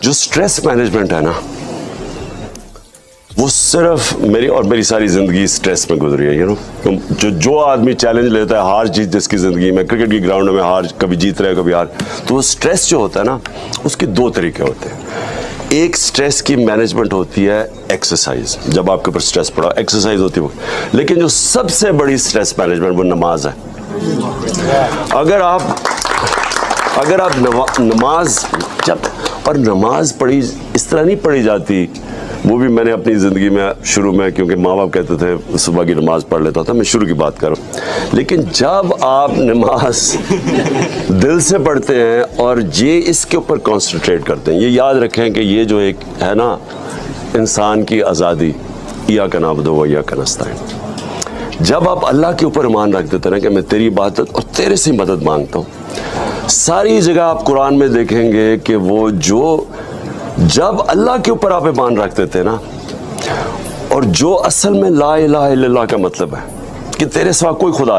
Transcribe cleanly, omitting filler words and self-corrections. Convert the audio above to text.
जो stress management है ना, वो सिर्फ मेरी सारी जिंदगी स्ट्रेस में गुजरी है। यू नो, जो आदमी चैलेंज लेता है, हार जीत जिसकी जिंदगी में, क्रिकेट की ग्राउंड में हार, कभी जीत रहे कभी हार, तो वो स्ट्रेस जो होता है ना, उसके दो तरीके होते हैं। एक स्ट्रेस की मैनेजमेंट होती है एक्सरसाइज, जब आपके ऊपर स्ट्रेस पड़ा एक्सरसाइज होती है वो। लेकिन जो सबसे बड़ी स्ट्रेस मैनेजमेंट वो नमाज है। अगर आप नमाज जब, और नमाज पढ़ी इस तरह नहीं पढ़ी जाती, वो भी मैंने अपनी ज़िंदगी में शुरू में, क्योंकि माँ बाप कहते थे सुबह की नमाज़ पढ़ लेता था, मैं शुरू की बात कर रहा हूँ। लेकिन जब आप नमाज दिल से पढ़ते हैं और ये इसके ऊपर कॉन्सेंट्रेट करते हैं, ये याद रखें कि ये जो एक है ना इंसान की आज़ादी, इय्याका नअबुदु व इय्याका नस्तईन, जब आप अल्लाह के ऊपर ईमान रख देते हैं कि मैं तेरी इबादत और तेरे से मदद मांगता हूँ, सारी जगह आप कुरान में देखेंगे कि वो जो जब अल्लाह के ऊपर आप ईमान रखते थे ना, और जो असल में ला इलाहा इल्लल्लाह का मतलब है कि तेरे सिवा कोई खुदा